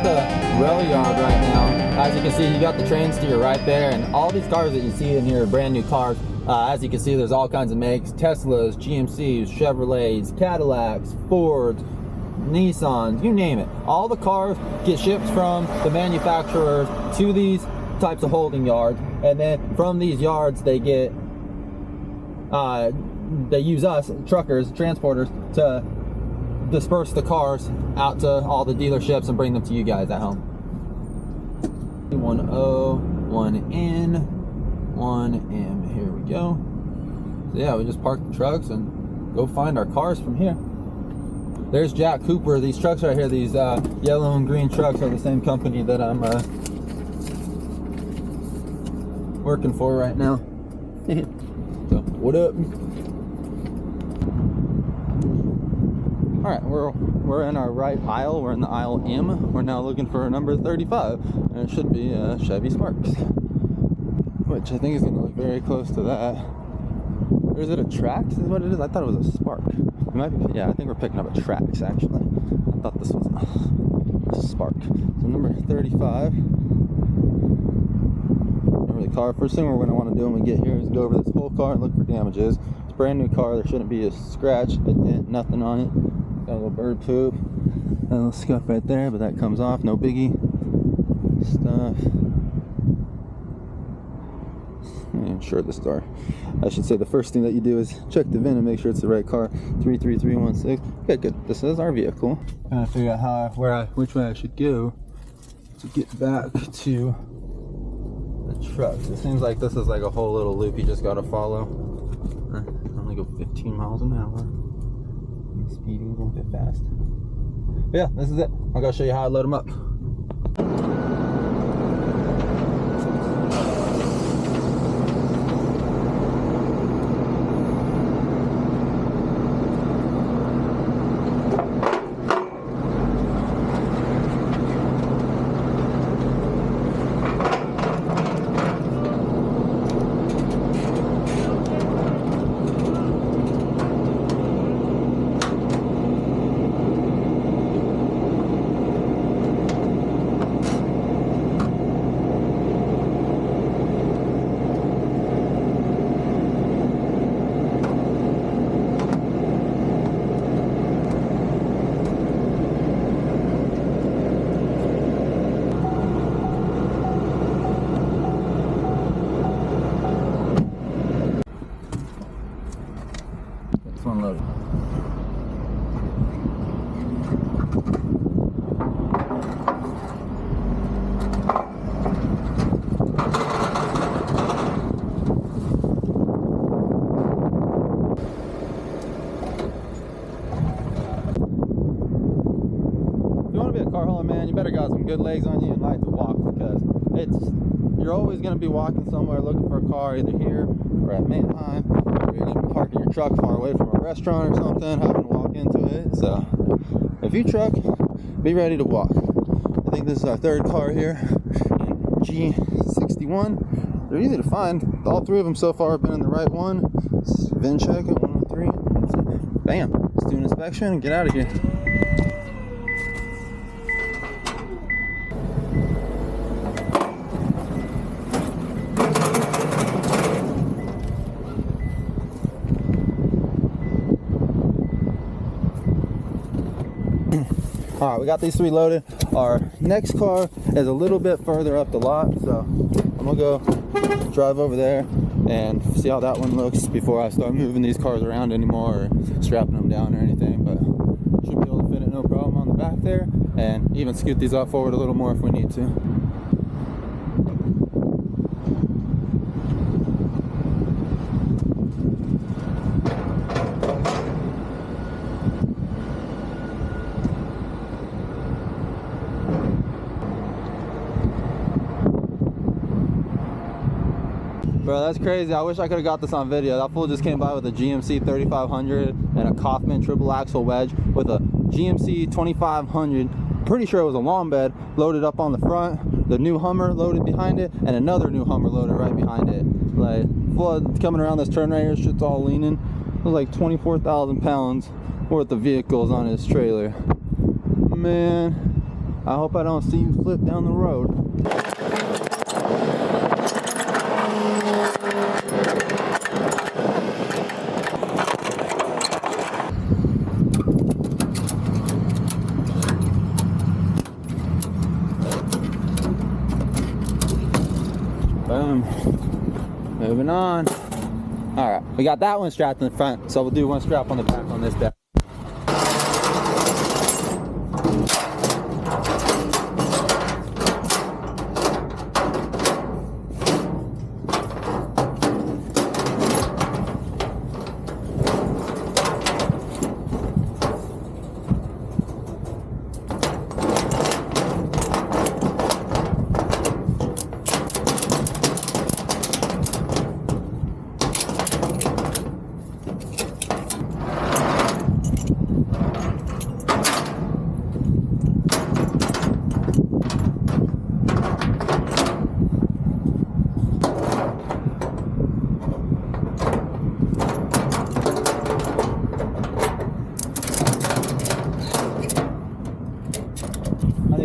at the railyard right now. As you can see, you got the train steer right there, and all these cars that you see in here are brand new cars. As you can see, there's all kinds of makes: Teslas, GMCs, Chevrolets, Cadillacs, Fords, Nissans, you name it. All the cars get shipped from the manufacturers to these types of holding yards, and then from these yards they get they use us truckers, transporters, to disperse the cars out to all the dealerships and bring them to you guys at home. 1O, 1N, 1M. Here we go. So yeah, we just park the trucks and go find our cars from here. There's Jack Cooper. These trucks right here, these yellow and green trucks, are the same company that I'm working for right now. So, what up? All right, we're in our right aisle. We're in the aisle M. We're now looking for number 35, and it should be a Chevy Sparks, which I think is going to look very close to that. Or is it a Trax? Is what it is? I thought it was a Spark. It might be. Yeah, I think we're picking up a Trax actually. I thought this was a Spark. So number 35. Remember the car. First thing we're going to want to do when we get here is go over this whole car and look for damages. It's a brand new car. There shouldn't be a scratch, a dent, nothing on it. Got a little bird poop, a little scuff right there, but that comes off, no biggie stuff. Sure, this door. I should say the first thing that you do is check the VIN and make sure it's the right car. 33316. Okay, good. This is our vehicle. Trying to figure out which way I should go to get back to the trucks. It seems like this is like a whole little loop you just gotta follow. Only go 15 miles an hour. Speeding, going a bit fast. But yeah, this is it. I'll go show you how I load them up. Unload. If you want to be a car hauler, man, you better got some good legs on you and like to walk, because you're always going to be walking somewhere looking for a car, either here or at Manheim, or you're going to be parking your truck far away from a restaurant or something, having to walk into it. So if you truck, be ready to walk. I think this is our third car here in G61. They're easy to find. All three of them so far have been in the right one. VIN check at 103. Bam. Let's do an inspection and get out of here. All right, we got these three loaded. Our next car is a little bit further up the lot, so I'm gonna go drive over there and see how that one looks before I start moving these cars around anymore or strapping them down or anything. But should be able to fit it no problem on the back there, and even scoot these out forward a little more if we need to. Bro, that's crazy. I wish I could have got this on video. That fool just came by with a GMC 3500 and a Kaufman triple axle wedge with a GMC 2500. Pretty sure it was a long bed loaded up on the front, the new Hummer loaded behind it, and another new Hummer loaded right behind it. Like, flood coming around this turn right here, shit's all leaning. It was like 24,000 pounds worth of vehicles on his trailer. Man, I hope I don't see you flip down the road. Boom. Moving on. All right, we got that one strapped in the front, so we'll do one strap on the back on this bed.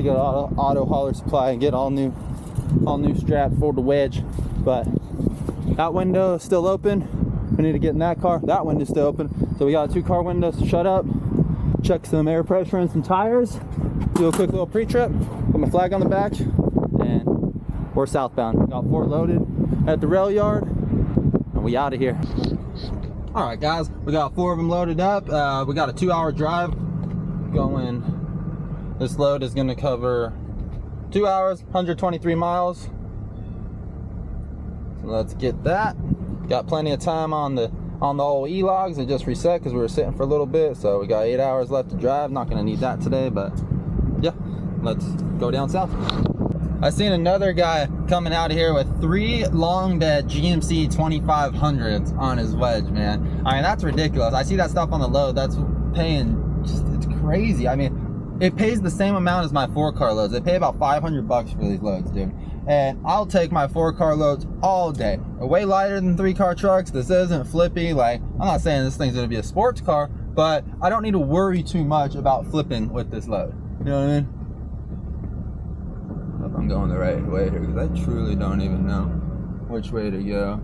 Go to auto hauler supply and get all new straps for the Wedge. But that window is still open. We need to get in that car. That window's still open, so we got 2 car windows to shut up, check some air pressure and some tires, do a quick little pre-trip, put my flag on the back, and we're southbound. Got 4 loaded at the rail yard, and we out of here. All right guys, we got 4 of them loaded up. We got a 2-hour drive going. This load is going to cover 2 hours, 123 miles. So let's get that. Got plenty of time on the old E-logs. They just reset because we were sitting for a little bit. So we got 8 hours left to drive. Not going to need that today, but yeah, let's go down south. I seen another guy coming out of here with 3 long bed GMC 2500s on his Wedge, man. I mean, that's ridiculous. I see that stuff on the load. That's paying, it's crazy. I mean, it pays the same amount as my 4-car loads. They pay about 500 bucks for these loads, dude. And I'll take my 4-car loads all day. They're way lighter than 3-car trucks. This isn't flippy. Like, I'm not saying this thing's gonna be a sports car, but I don't need to worry too much about flipping with this load. You know what I mean? I hope I'm going the right way here, because I truly don't even know which way to go.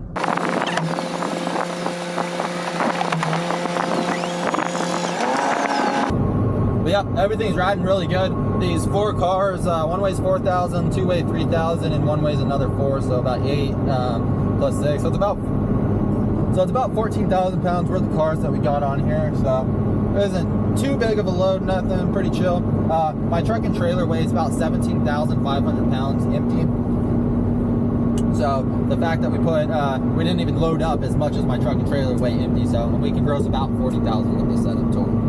But yeah, everything's riding really good. These 4 cars, one weighs 4,000, 2 weigh 3,000, and one weighs another 4, so about 8 plus 6. So it's about 14,000 pounds worth of cars that we got on here. So it isn't too big of a load, nothing, pretty chill. My truck and trailer weighs about 17,500 pounds empty. So the fact that we didn't even load up as much as my truck and trailer weigh empty, so we can gross about 40,000 with this setup total.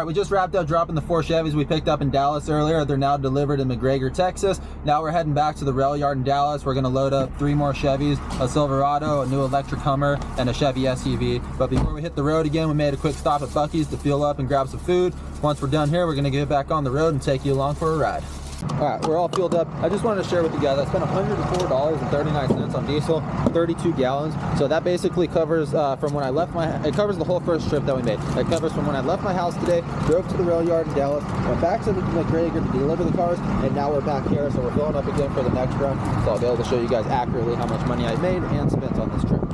we just wrapped up dropping the 4 Chevys we picked up in Dallas earlier. They're now delivered in McGregor, Texas. Now we're heading back to the rail yard in Dallas. We're gonna load up 3 more Chevys, a Silverado, a new electric Hummer, and a Chevy SUV. But before we hit the road again, we made a quick stop at Buc-ee's to fuel up and grab some food. Once we're done here, we're gonna get back on the road and take you along for a ride. All right, we're all fueled up. I just wanted to share with you guys, I spent $104.39 on diesel, 32 gallons. So that basically covers from when I left it covers the whole first trip that we made. It covers from when I left my house today, drove to the rail yard in Dallas, went back to the McGregor to deliver the cars, and now we're back here. So we're filling up again for the next run. So I'll be able to show you guys accurately how much money I made and spent on this trip.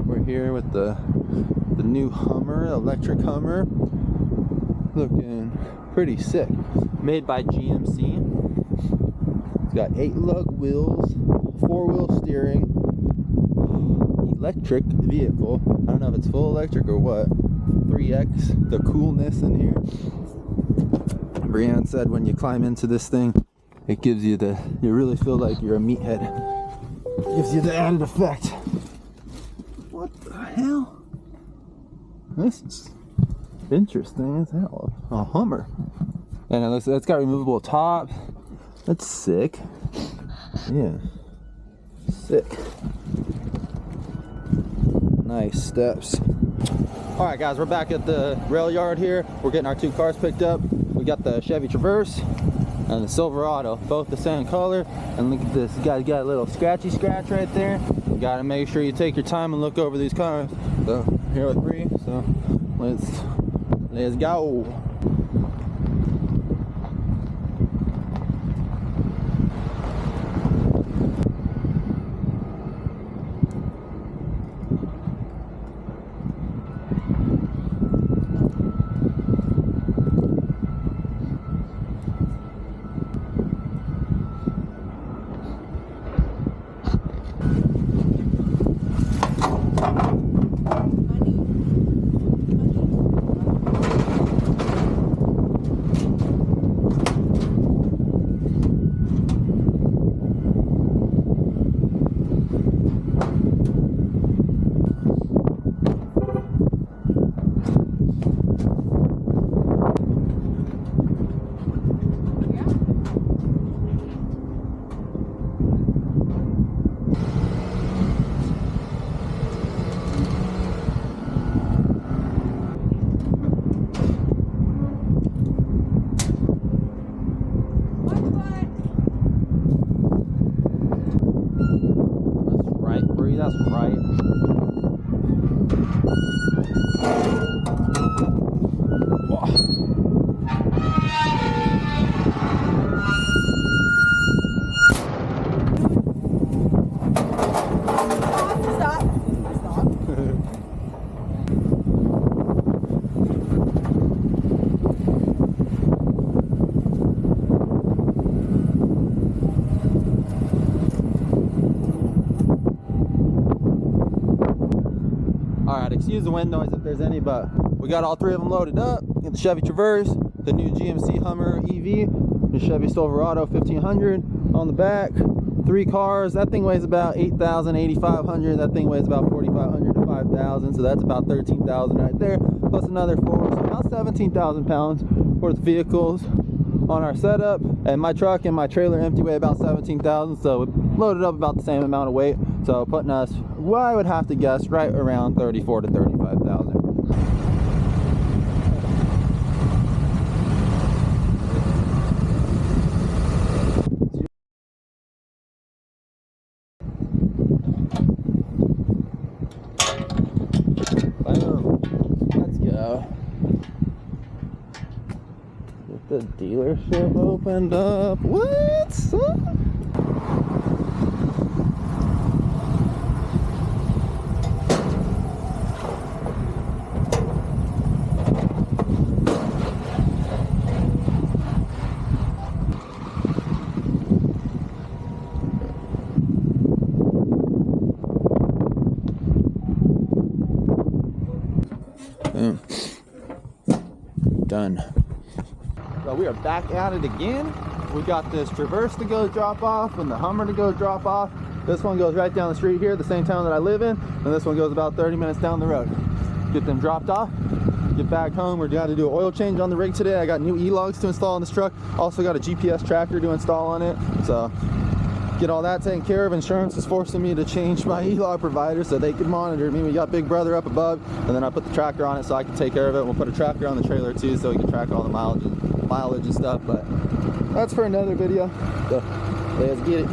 We're here with the new Hummer, electric Hummer. Looking pretty sick. Made by GMC. It's got 8 lug wheels, 4-wheel steering, electric vehicle. I don't know if it's full electric or what. 3X, the coolness in here. Brianne said when you climb into this thing, it gives you you really feel like you're a meathead. It gives you the added effect. What the hell? This is interesting as hell. A Hummer. And it's got removable top. That's sick. Yeah. Sick. Nice steps. Alright guys, we're back at the rail yard here. We're getting our 2 cars picked up. We got the Chevy Traverse and the Silverado, both the same color. And look at this, you guys got a little scratchy scratch right there. You gotta make sure you take your time and look over these cars. So here with Bree, so let's go. That's right. Whoa. Stop. Alright, excuse the wind noise if there's any, but we got all 3 of them loaded up. We got the Chevy Traverse, the new GMC Hummer EV, the Chevy Silverado 1500 on the back. 3 cars. That thing weighs about 8,000, 8,500. That thing weighs about 4,500 to 5,000. So that's about 13,000 right there. Plus another 4, so about 17,000 pounds worth of vehicles on our setup. And my truck and my trailer empty weigh about 17,000. So we loaded up about the same amount of weight. So putting us, well, I would have to guess, right around 34 to 35,000. Let's go. Get the dealership opened up. What's up? Done. So we are back at it again. We got this Traverse to go drop off and the Hummer to go drop off. This one goes right down the street here, the same town that I live in, and this one goes about 30 minutes down the road. Get them dropped off, get back home. We're got to do an oil change on the rig today. I got new E-lugs to install on this truck. Also got a GPS tracker to install on it. So get all that taken care of. Insurance is forcing me to change my E-log provider so they can monitor me. We got Big Brother up above, and then I put the tracker on it so I can take care of it. We'll put a tracker on the trailer too so we can track all the mileage and stuff. But that's for another video. So let's get it.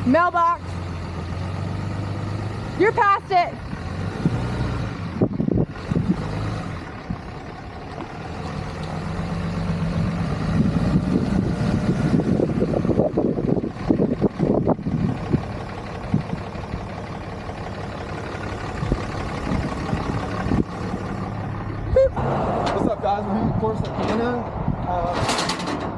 Mailbox. You're past it. What's up, guys? We're here in Corsicana.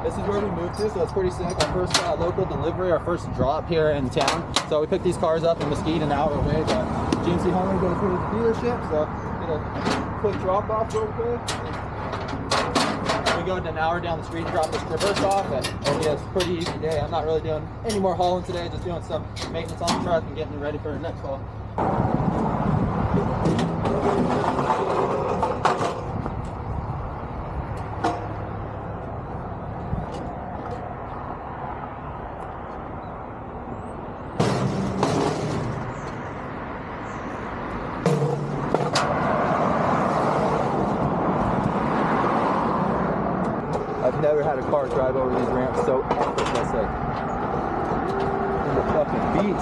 This is where we moved to, so it's pretty sick. Our first local delivery, our first drop here in town. So we picked these cars up in Mesquite, an hour away, but GMC Homer goes through the dealership, so get a quick drop off real quick. We go an hour down the street and drop this reverse off, but yeah, it's a pretty easy day. I'm not really doing any more hauling today, just doing some maintenance on the truck and getting it ready for the next haul. I've never had a car drive over these ramps so effortlessly. In the fucking beat.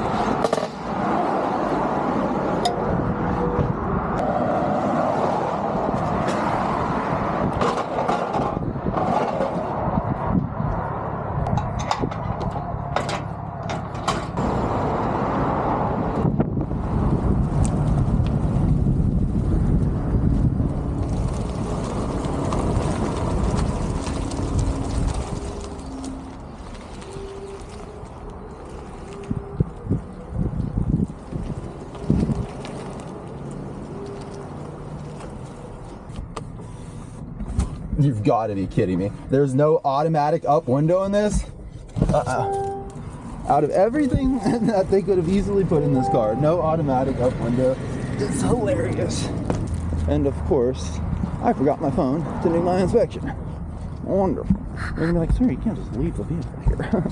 You've got to be kidding me. There's no automatic up window in this? Out of everything that they could have easily put in this car, no automatic up window. It's hilarious. And of course, I forgot my phone to do my inspection. Wonderful. They're gonna be like, sir, you can't just leave the vehicle here.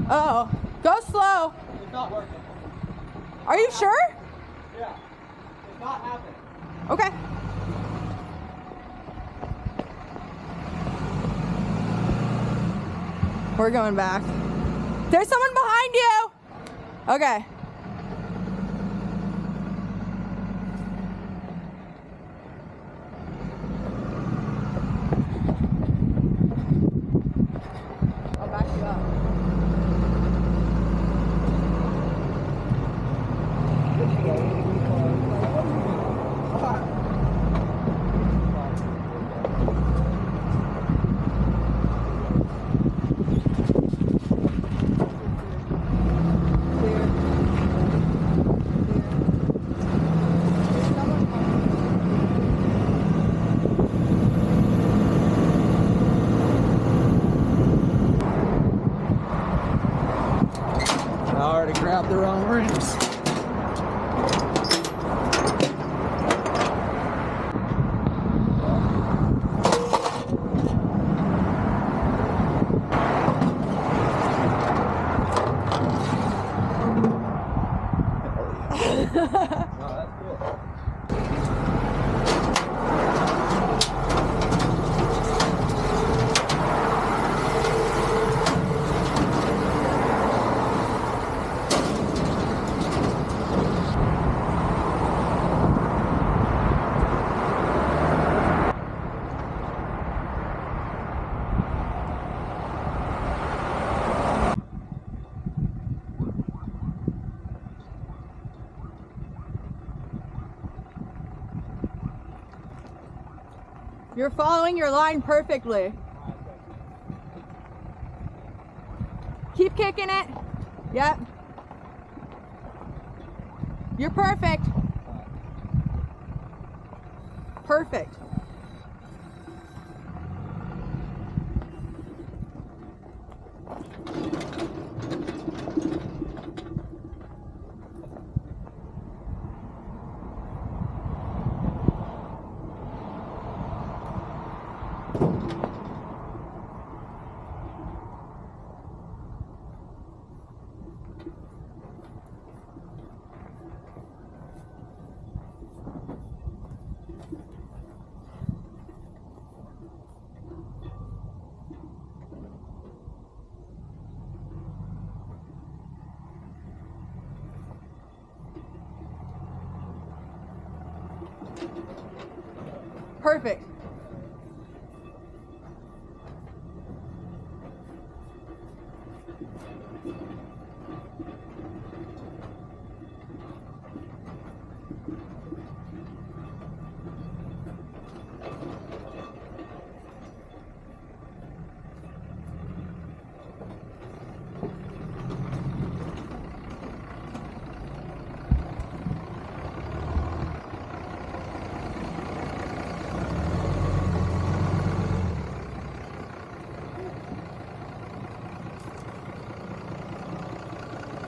Oh, go slow. It's not working. Are you sure? Yeah, it's not happening. Okay. We're going back. There's someone behind you. Okay. I'll back you up. I already grabbed the wrong rims. You're following your line perfectly. Keep kicking it. Yep. You're perfect. Perfect. Perfect.